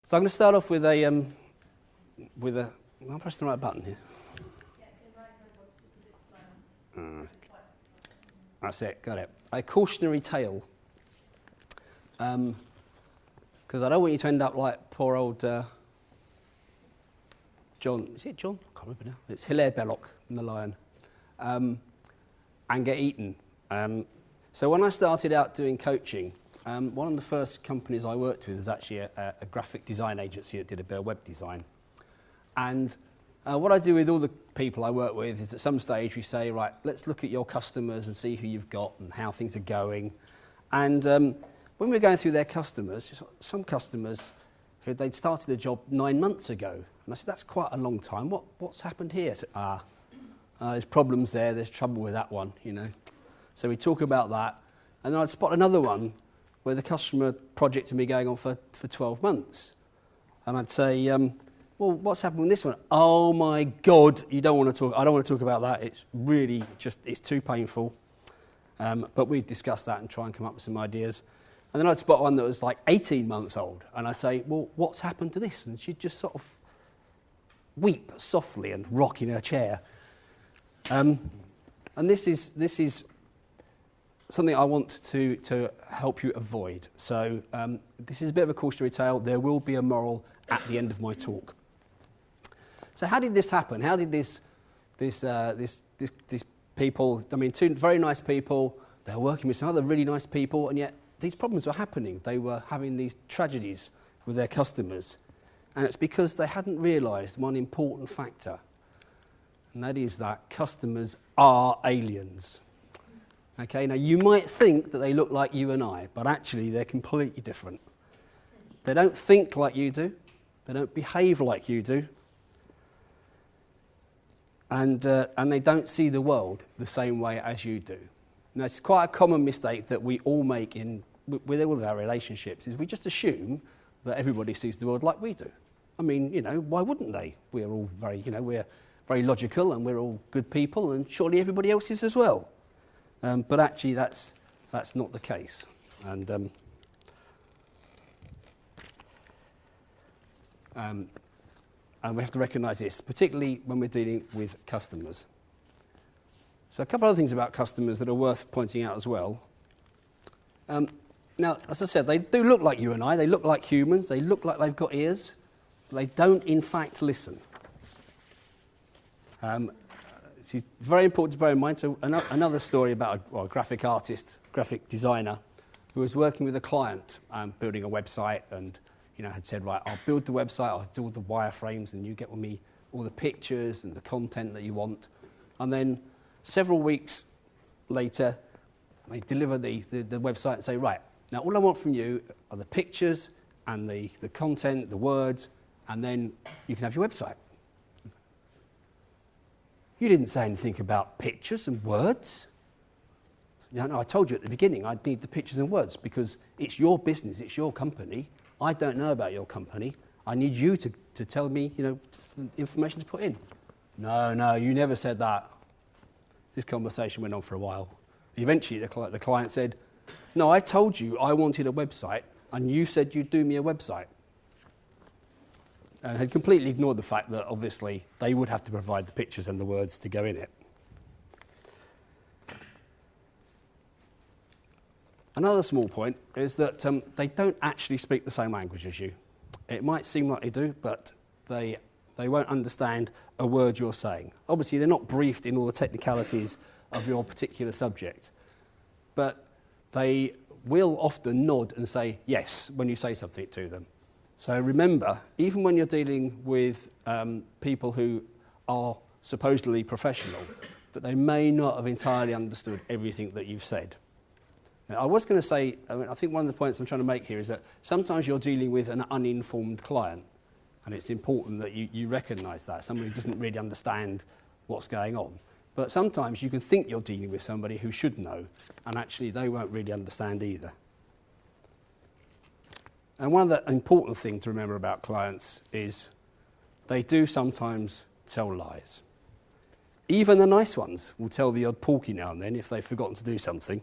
So I'm going to start off with a, I'm pressing the right button here. Yeah, it's the right hand one, it's just a bit slow. That's it, got it. A cautionary tale. Because I don't want you to end up like poor old John, is it John? I can't remember now. It's Hilaire Belloc in The Lion. And get eaten. So when I started out doing coaching, one of the first companies I worked with was actually a graphic design agency that did a bit of web design. And what I do with all the people I work with is at some stage we say, right, let's look at your customers and see who you've got and how things are going. And when we're going through their customers, some customers who they'd started the job 9 months ago. And I said, that's quite a long time. What's happened here? Said, there's problems there, there's trouble with that one, you know. So we talk about that. And then I'd spot another one where the customer project had been going on for 12 months. And I'd say, well, what's happened with this one? Oh my God, I don't want to talk about that. It's really it's too painful. But we'd discuss that and try and come up with some ideas. And then I'd spot one that was like 18 months old. And I'd say, well, what's happened to this? And she'd just sort of weep softly and rock in her chair. And this is something I want to help you avoid. So this is a bit of a cautionary tale. There will be a moral at the end of my talk. So how did this happen? How did these people, I mean, two very nice people, they were working with some other really nice people, and yet these problems were happening. They were having these tragedies with their customers. And it's because they hadn't realised one important factor, and that is that customers are aliens. Okay, now you might think that they look like you and I, but actually they're completely different. They don't think like you do. They don't behave like you do. And they don't see the world the same way as you do. Now, it's quite a common mistake that we all make with all of our relationships, is we just assume that everybody sees the world like we do. I mean, you know, why wouldn't they? We're all we're very logical and we're all good people, and surely everybody else is as well. But actually, that's not the case. And we have to recognise this, particularly when we're dealing with customers. So a couple of other things about customers that are worth pointing out as well. Now, as I said, they do look like you and I. They look like humans. They look like they've got ears. But they don't, in fact, listen. It's very important to bear in mind. So another story about a graphic artist, graphic designer, who was working with a client building a website, and had said, right, I'll build the website, I'll do all the wireframes, and you get with me all the pictures and the content that you want. And then several weeks later, they deliver the website and say, right, now all I want from you are the pictures and the content, the words, and then you can have your website. You didn't say anything about pictures and words. No, I told you at the beginning I'd need the pictures and words because it's your business, it's your company. I don't know about your company. I need you to tell me, information to put in. No, you never said that. This conversation went on for a while. Eventually, the client said, no, I told you I wanted a website, and you said you'd do me a website. And had completely ignored the fact that, obviously, they would have to provide the pictures and the words to go in it. Another small point is that they don't actually speak the same language as you. It might seem like they do, but they won't understand a word you're saying. Obviously, they're not briefed in all the technicalities of your particular subject, but they will often nod and say yes when you say something to them. So remember, even when you're dealing with people who are supposedly professional, that they may not have entirely understood everything that you've said. Now, I was going to say, I think one of the points I'm trying to make here is that sometimes you're dealing with an uninformed client, and it's important that you recognise that, someone who doesn't really understand what's going on. But sometimes you can think you're dealing with somebody who should know, and actually they won't really understand either. And one of the important things to remember about clients is they do sometimes tell lies. Even the nice ones will tell the odd porky now and then if they've forgotten to do something.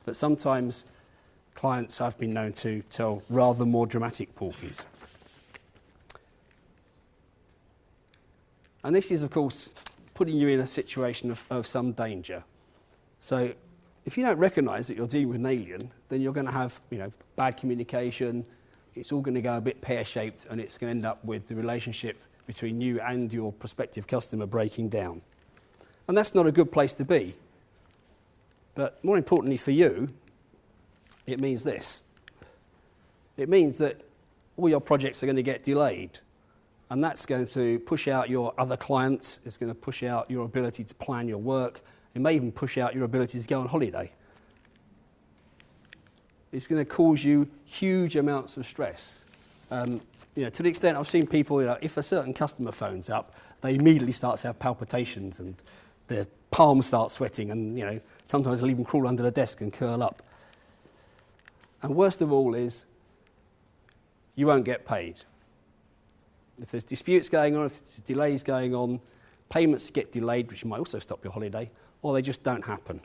But sometimes clients have been known to tell rather more dramatic porkies. And this is, of course, putting you in a situation of some danger. So if you don't recognise that you're dealing with an alien, then you're going to have, bad communication. It's all going to go a bit pear-shaped, and it's going to end up with the relationship between you and your prospective customer breaking down. And that's not a good place to be. But more importantly for you, it means this. It means that all your projects are going to get delayed. And that's going to push out your other clients. It's going to push out your ability to plan your work. It may even push out your ability to go on holiday. It's going to cause you huge amounts of stress. To the extent I've seen people, if a certain customer phones up, they immediately start to have palpitations and their palms start sweating, and sometimes they'll even crawl under the desk and curl up. And worst of all is, you won't get paid. If there's disputes going on, if there's delays going on, payments get delayed, which might also stop your holiday, or they just don't happen.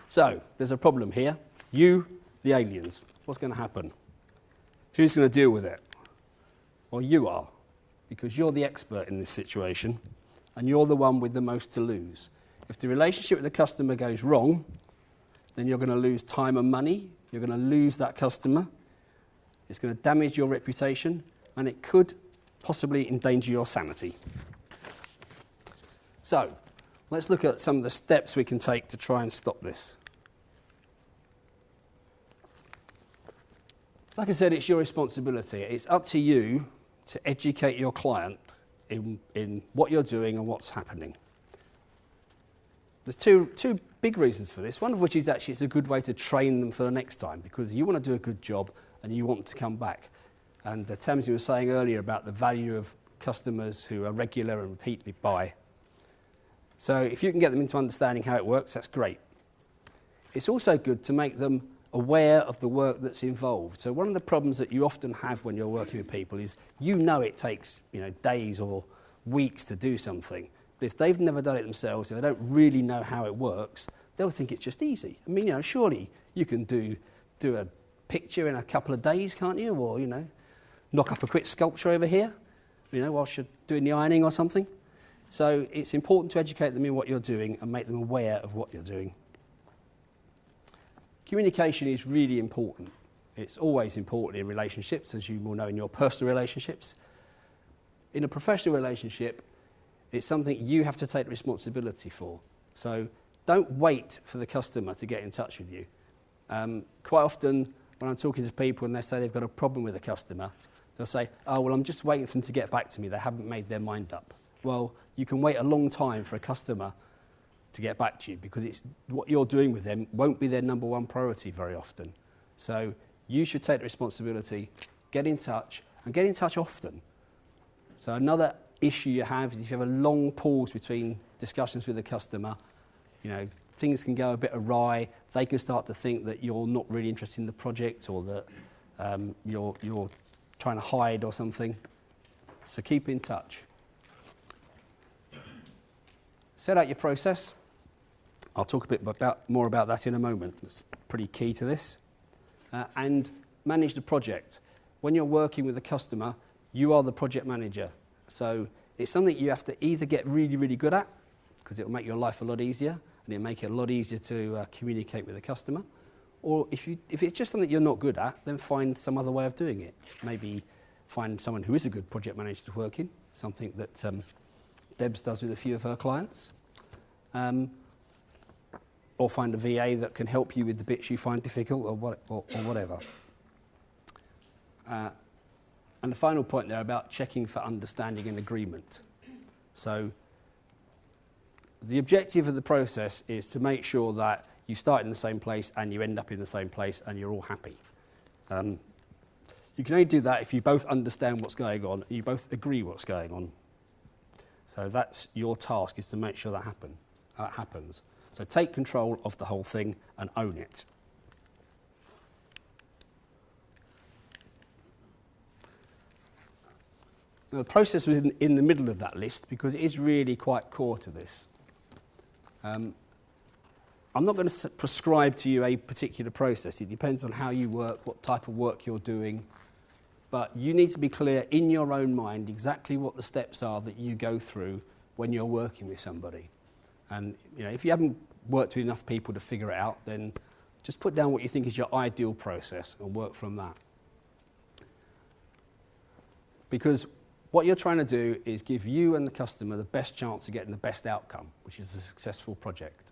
So, there's a problem here. You, the aliens, what's going to happen? Who's going to deal with it? Well, you are, because you're the expert in this situation, and you're the one with the most to lose. If the relationship with the customer goes wrong, then you're going to lose time and money, you're going to lose that customer, it's going to damage your reputation, and it could possibly endanger your sanity. So, let's look at some of the steps we can take to try and stop this. Like I said, it's your responsibility. It's up to you to educate your client in what you're doing and what's happening. There's two big reasons for this, one of which is actually it's a good way to train them for the next time, because you want to do a good job and you want them to come back. And Tamsin was saying earlier about the value of customers who are regular and repeatedly buy. So if you can get them into understanding how it works, that's great. It's also good to make them aware of the work that's involved. So one of the problems that you often have when you're working with people is it takes days or weeks to do something. But if they've never done it themselves, if they don't really know how it works, they'll think it's just easy. I mean, surely you can do a picture in a couple of days, can't you? Or, knock up a quick sculpture over here, whilst you're doing the ironing or something. So it's important to educate them in what you're doing and make them aware of what you're doing. Communication is really important. It's always important in relationships, as you will know in your personal relationships. In a professional relationship, it's something you have to take responsibility for. So don't wait for the customer to get in touch with you. Quite often, when I'm talking to people and they say they've got a problem with a customer, they'll say, oh, well, I'm just waiting for them to get back to me. They haven't made their mind up. Well, you can wait a long time for a customer to get back to you, because it's what you're doing with them won't be their number one priority very often. So you should take the responsibility, get in touch, and get in touch often. So another issue you have is if you have a long pause between discussions with the customer, things can go a bit awry. They can start to think that you're not really interested in the project, or that you're trying to hide or something. So keep in touch. Set out your process. I'll talk a bit more about that in a moment. It's pretty key to this. And manage the project. When you're working with a customer, you are the project manager. So it's something you have to either get really, really good at, because it will make your life a lot easier, and it'll make it a lot easier to communicate with the customer. Or if it's just something you're not good at, then find some other way of doing it. Maybe find someone who is a good project manager to work in, something that Debs does with a few of her clients. Or find a VA that can help you with the bits you find difficult, or whatever. And the final point there about checking for understanding and agreement. So the objective of the process is to make sure that you start in the same place and you end up in the same place and you're all happy. You can only do that if you both understand what's going on and you both agree what's going on. So that's your task, is to make sure that happens. So take control of the whole thing and own it. Now, the process was in the middle of that list because it is really quite core to this. I'm not going to prescribe to you a particular process. It depends on how you work, what type of work you're doing, but you need to be clear in your own mind exactly what the steps are that you go through when you're working with somebody. And if you haven't worked with enough people to figure it out, then just put down what you think is your ideal process and work from that. Because what you're trying to do is give you and the customer the best chance of getting the best outcome, which is a successful project.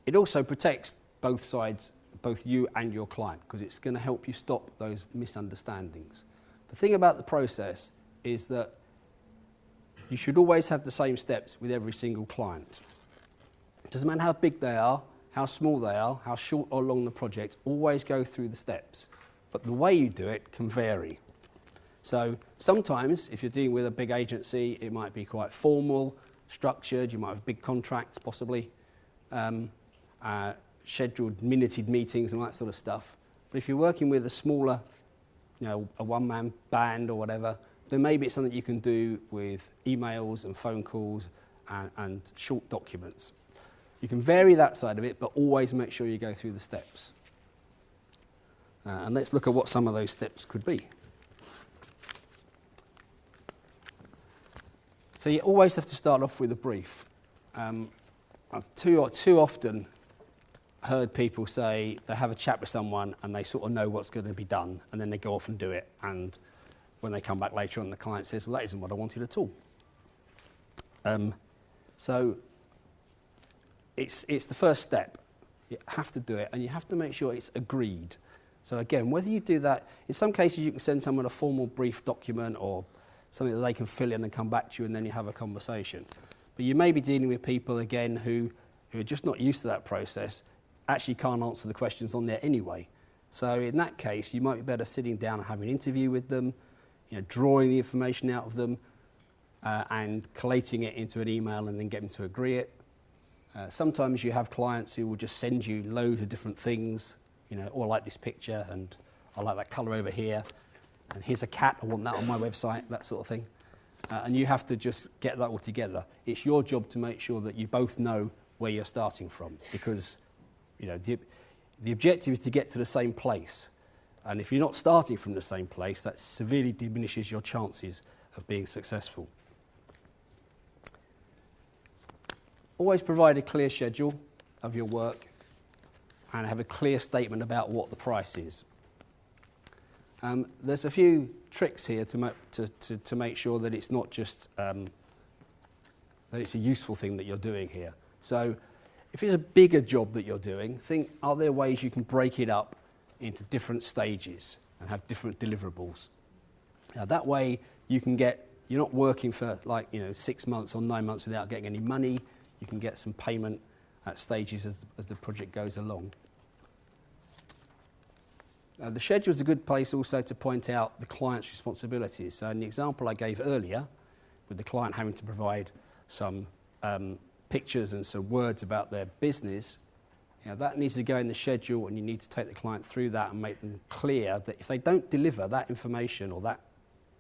It also protects both sides, both you and your client, because it's going to help you stop those misunderstandings. The thing about the process is that you should always have the same steps with every single client. It doesn't matter how big they are, how small they are, how short or long the project, always go through the steps. But the way you do it can vary. So sometimes, if you're dealing with a big agency, it might be quite formal, structured, you might have big contracts possibly, scheduled minuted meetings and all that sort of stuff. But if you're working with a smaller, a one-man band or whatever, then maybe it's something you can do with emails and phone calls and short documents. You can vary that side of it, but always make sure you go through the steps. And let's look at what some of those steps could be. So you always have to start off with a brief. I've too often heard people say they have a chat with someone and they sort of know what's going to be done, and then they go off and do it, and when they come back later on, the client says, well, that isn't what I wanted at all. So it's the first step. You have to do it, and you have to make sure it's agreed. So again, whether you do that, in some cases you can send someone a formal brief document or something that they can fill in and come back to you, and then you have a conversation. But you may be dealing with people, again, who are just not used to that process, actually can't answer the questions on there anyway. So in that case, you might be better sitting down and having an interview with them, drawing the information out of them, and collating it into an email and then getting them to agree it. Sometimes you have clients who will just send you loads of different things, or I like this picture, and I like that colour over here, and here's a cat, I want that on my website, that sort of thing. And you have to just get that all together. It's your job to make sure that you both know where you're starting from, because the objective is to get to the same place. And if you're not starting from the same place, that severely diminishes your chances of being successful. Always provide a clear schedule of your work and have a clear statement about what the price is. There's a few tricks here to make sure that it's not just that it's a useful thing that you're doing here. So if it's a bigger job that you're doing, think, are there ways you can break it up into different stages and have different deliverables? Now, that way you're not working for 6 months or 9 months without getting any money. You can get some payment at stages as the project goes along. The schedule is a good place also to point out the client's responsibilities. So in the example I gave earlier, with the client having to provide some pictures and some words about their business, that needs to go in the schedule, and you need to take the client through that and make them clear that if they don't deliver that information or that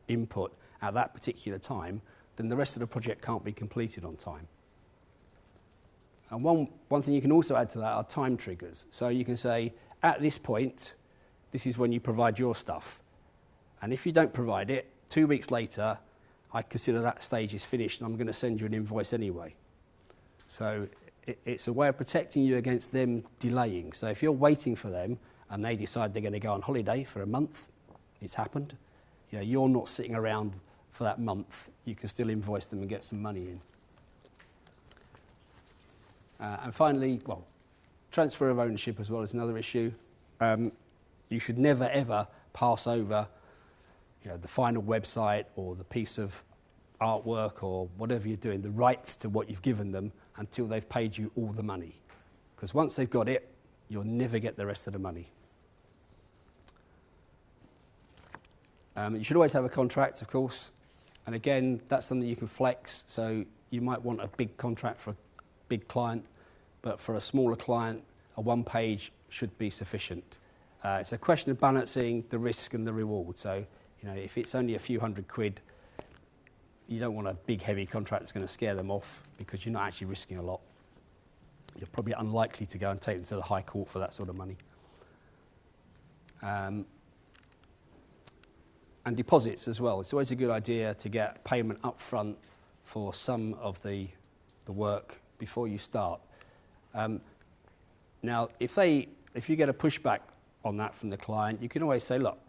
input at that particular time, then the rest of the project can't be completed on time. And one thing you can also add to that are time triggers. So you can say, at this point, this is when you provide your stuff. And if you don't provide it, 2 weeks later, I consider that stage is finished and I'm going to send you an invoice anyway. So it's a way of protecting you against them delaying. So if you're waiting for them and they decide they're going to go on holiday for a month, it's happened, you're not sitting around for that month. You can still invoice them and get some money in. And finally, transfer of ownership as well is another issue. You should never, ever pass over the final website or the piece of artwork or whatever you're doing, the rights to what you've given them, until they've paid you all the money. Because once they've got it, you'll never get the rest of the money. You should always have a contract, of course. And again, that's something you can flex. So you might want a big contract for a big client, but for a smaller client, a one page should be sufficient. It's a question of balancing the risk and the reward. So, if it's only a few £100, you don't want a big, heavy contract that's going to scare them off, because you're not actually risking a lot. You're probably unlikely to go and take them to the High Court for that sort of money. And deposits as well. It's always a good idea to get payment up front for some of the work before you start. Now, if you get a pushback on that from the client, you can always say, look,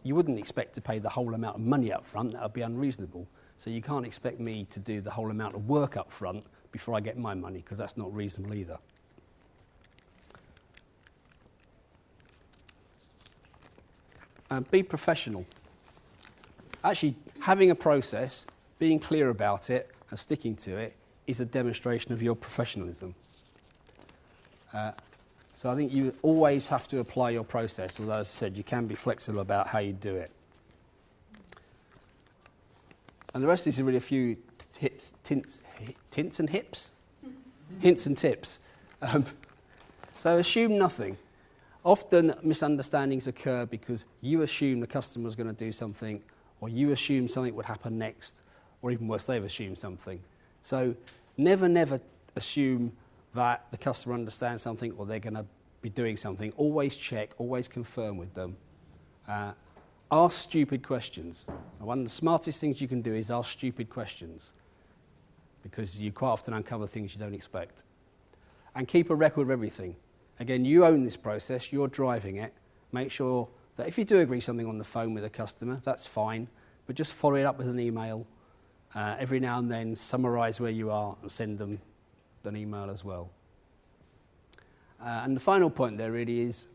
you wouldn't expect to pay the whole amount of money up front. That would be unreasonable. So you can't expect me to do the whole amount of work up front before I get my money, because that's not reasonable either. Be professional. Actually, having a process, being clear about it and sticking to it is a demonstration of your professionalism. So I think you always have to apply your process, although, as I said, you can be flexible about how you do it. And the rest of these are really a few hints and tips. So assume nothing. Often misunderstandings occur because you assume the customer's going to do something, or you assume something would happen next, or even worse, they've assumed something. So never assume that the customer understands something or they're going to be doing something. Always check, always confirm with them. Ask stupid questions. One of the smartest things you can do is ask stupid questions, because you quite often uncover things you don't expect. And keep a record of everything. Again, you own this process, you're driving it. Make sure that if you do agree something on the phone with a customer, that's fine, but just follow it up with an email. Every now and then, summarise where you are and send them an email as well. And the final point there really is,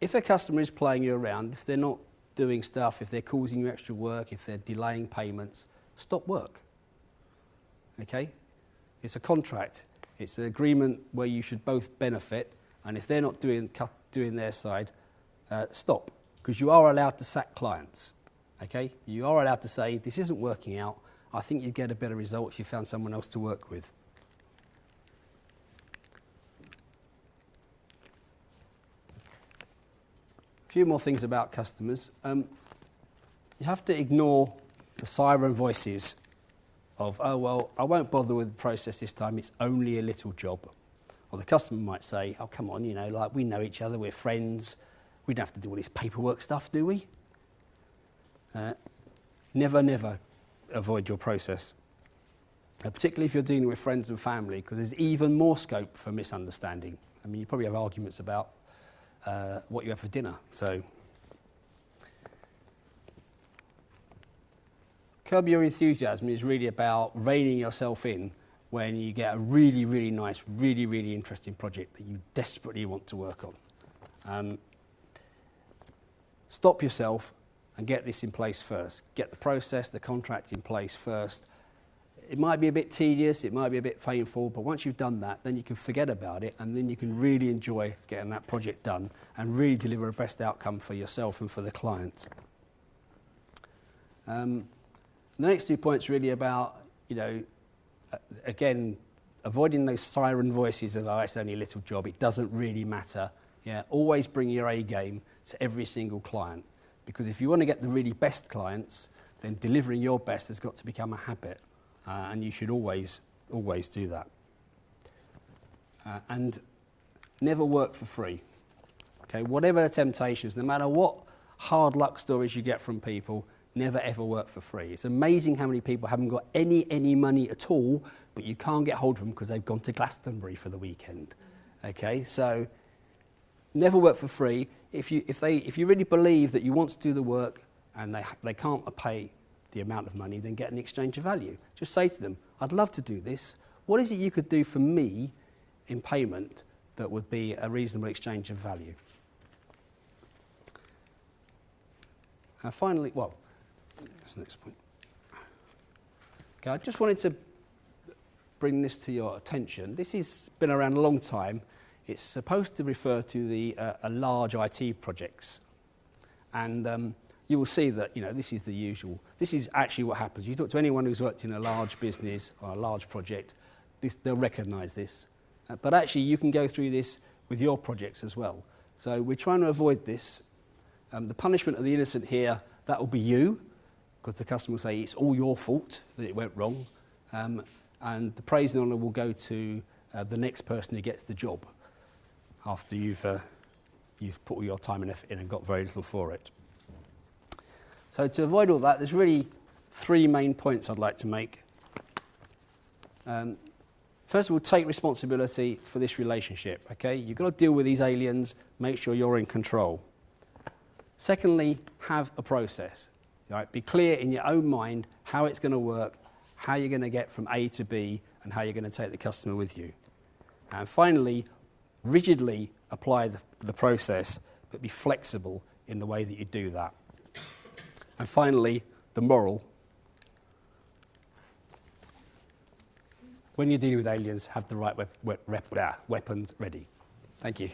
if a customer is playing you around, if they're not doing stuff, if they're causing you extra work, if they're delaying payments, stop work. Okay? It's a contract. It's an agreement where you should both benefit, and if they're not doing their side, stop, because you are allowed to sack clients. Okay? You are allowed to say, this isn't working out. I think you'd get a better result if you found someone else to work with. A few more things about customers. You have to ignore the siren voices of, oh, well, I won't bother with the process this time, it's only a little job. Or the customer might say, oh, come on, like we know each other, we're friends, we don't have to do all this paperwork stuff, do we? Never avoid your process. Particularly if you're dealing with friends and family, because there's even more scope for misunderstanding. I mean, you probably have arguments about what you have for dinner, so. Curb your enthusiasm is really about reining yourself in when you get a really, really nice, really, really interesting project that you desperately want to work on. Stop yourself and get this in place first. Get the process, the contract in place first. It might be a bit tedious, it might be a bit painful, but once you've done that, then you can forget about it, and then you can really enjoy getting that project done and really deliver a best outcome for yourself and for the client. The next 2 points really about, again, avoiding those siren voices of, oh, it's only a little job, it doesn't really matter. Yeah, always bring your A game to every single client, because if you want to get the really best clients, then delivering your best has got to become a habit, and you should always do that. And never work for free. Okay, whatever the temptations, no matter what hard luck stories you get from people, never ever work for free. It's amazing how many people haven't got any money at all, but you can't get hold of them because they've gone to Glastonbury for the weekend. Okay, so never work for free. If you really believe that you want to do the work and they can't pay the amount of money, then get an exchange of value. Just say to them, I'd love to do this. What is it you could do for me in payment that would be a reasonable exchange of value? And finally, that's the next point. Okay, I just wanted to bring this to your attention. This has been around a long time. It's supposed to refer to the large IT projects. And you will see that, this is the usual. This is actually what happens. You talk to anyone who's worked in a large business or a large project, they'll recognise this. But actually, you can go through this with your projects as well. So we're trying to avoid this. The punishment of the innocent here, that will be you, because the customer will say it's all your fault that it went wrong. And the praise and honour will go to the next person who gets the job after you've you've put all your time and effort in and got very little for it. So to avoid all that, there's really 3 main points I'd like to make. First of all, take responsibility for this relationship, okay? You've got to deal with these aliens, make sure you're in control. Secondly, have a process. Right? Be clear in your own mind how it's going to work, how you're going to get from A to B, and how you're going to take the customer with you. And finally, rigidly apply the process, but be flexible in the way that you do that. And finally, the moral. When you're dealing with aliens, have the right weapons ready. Thank you.